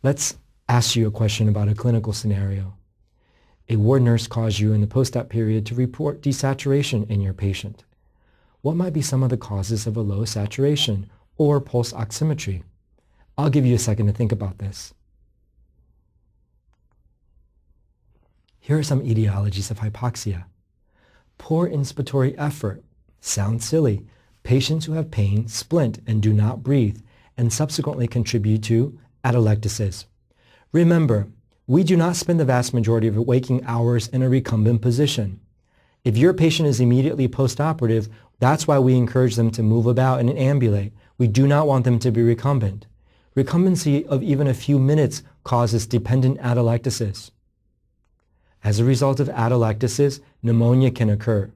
Let's ask you a question about a clinical scenario. A ward nurse calls you in the post-op period to report desaturation in your patient. What might be some of the causes of a low saturation or pulse oximetry? I'll give you a second to think about this. Here are some etiologies of hypoxia. Poor inspiratory effort. Sounds silly. Patients who have pain splint and do not breathe and subsequently contribute to atelectasis. Remember, we do not spend the vast majority of waking hours in a recumbent position. If your patient is immediately postoperative, that's why we encourage them to move about and ambulate. We do not want them to be recumbent. Recumbency of even a few minutes causes dependent atelectasis. As a result of atelectasis, pneumonia can occur.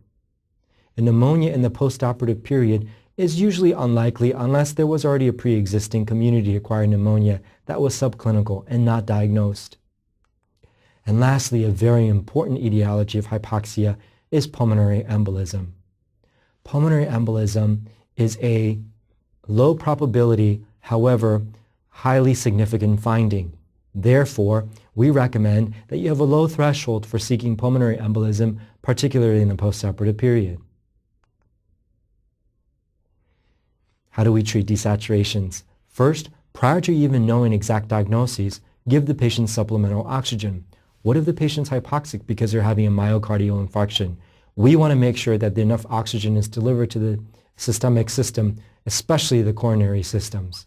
And pneumonia in the postoperative period is usually unlikely unless there was already a pre-existing community-acquired pneumonia that was subclinical and not diagnosed. And lastly, a very important etiology of hypoxia is pulmonary embolism. Pulmonary embolism is a low probability, however, highly significant finding. Therefore, we recommend that you have a low threshold for seeking pulmonary embolism, particularly in the postoperative period. How do we treat desaturations? First, prior to even knowing exact diagnoses, give the patient supplemental oxygen. What if the patient's hypoxic because they're having a myocardial infarction? We want to make sure that enough oxygen is delivered to the systemic system, especially the coronary systems.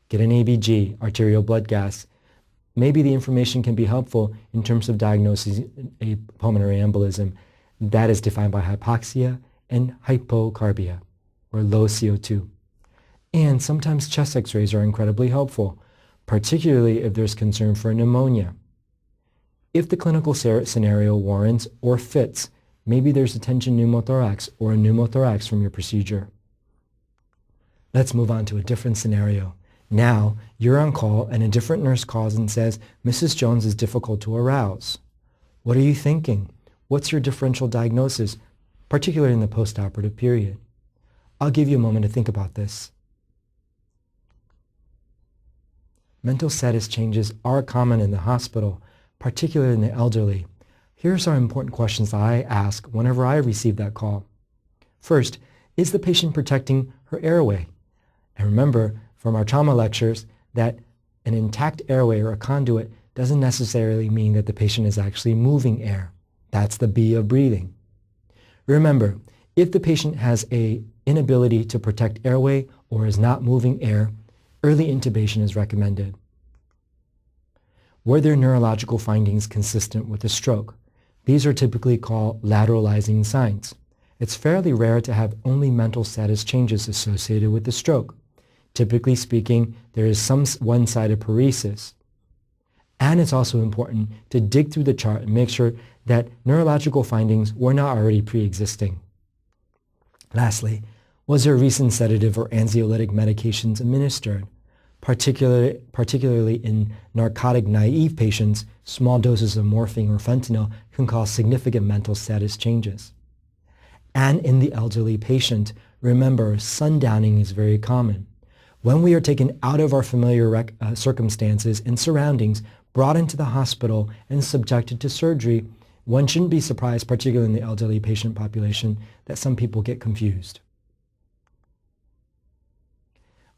Get an ABG, arterial blood gas. Maybe the information can be helpful in terms of diagnosing a pulmonary embolism. That is defined by hypoxia and hypocarbia, or low CO2. And sometimes chest x-rays are incredibly helpful, particularly if there's concern for pneumonia. If the clinical scenario warrants or fits, maybe there's a tension pneumothorax or a pneumothorax from your procedure. Let's move on to a different scenario. Now, you're on call and a different nurse calls and says, Mrs. Jones is difficult to arouse. What are you thinking? What's your differential diagnosis, particularly in the postoperative period? I'll give you a moment to think about this. Mental status changes are common in the hospital, particularly in the elderly. Here are some important questions I ask whenever I receive that call. First, is the patient protecting her airway? And remember from our trauma lectures that an intact airway or a conduit doesn't necessarily mean that the patient is actually moving air. That's the B of breathing. Remember, if the patient has an inability to protect airway or is not moving air, early intubation is recommended. Were there neurological findings consistent with a stroke? These are typically called lateralizing signs. It's fairly rare to have only mental status changes associated with the stroke. Typically speaking, there is some one-sided paresis. And it's also important to dig through the chart and make sure that neurological findings were not already pre-existing. Lastly, was there a recent sedative or anxiolytic medications administered? Particularly in narcotic-naive patients, small doses of morphine or fentanyl can cause significant mental status changes. And in the elderly patient, remember, sundowning is very common. When we are taken out of our familiar circumstances and surroundings, brought into the hospital and subjected to surgery, one shouldn't be surprised, particularly in the elderly patient population, that some people get confused.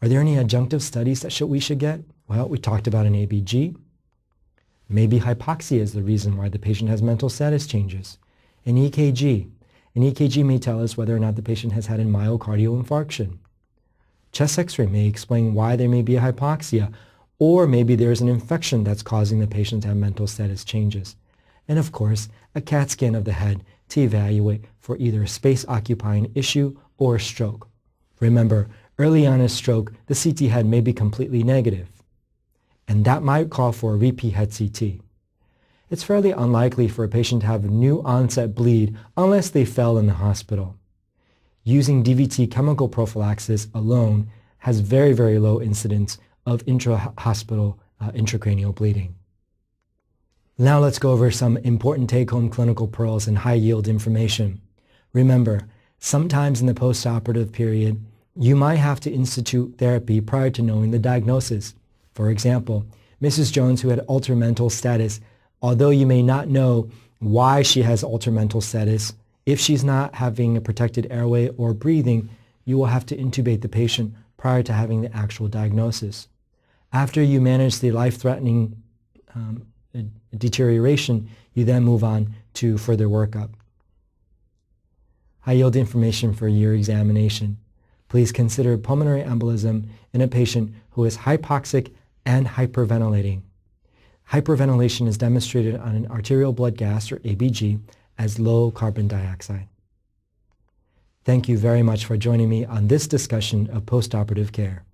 Are there any adjunctive studies that we should get? Well, we talked about an ABG. Maybe hypoxia is the reason why the patient has mental status changes. An EKG. An EKG may tell us whether or not the patient has had a myocardial infarction. Chest x-ray may explain why there may be a hypoxia, or maybe there is an infection that's causing the patient to have mental status changes. And of course, a CAT scan of the head to evaluate for either a space-occupying issue or a stroke. Remember, early on in a stroke, the CT head may be completely negative, and that might call for a repeat head CT. It's fairly unlikely for a patient to have a new onset bleed unless they fell in the hospital. Using DVT chemical prophylaxis alone has very, very low incidence of intra-hospital intracranial bleeding. Now let's go over some important take-home clinical pearls and high-yield information. Remember, sometimes in the postoperative period, you might have to institute therapy prior to knowing the diagnosis. For example, Mrs. Jones, who had altered mental status, although you may not know why she has altered mental status, if she's not having a protected airway or breathing, you will have to intubate the patient prior to having the actual diagnosis. After you manage the life-threatening deterioration, you then move on to further workup. High-yield information for your examination. Please consider pulmonary embolism in a patient who is hypoxic and hyperventilating. Hyperventilation is demonstrated on an arterial blood gas, or ABG, as low carbon dioxide. Thank you very much for joining me on this discussion of postoperative care.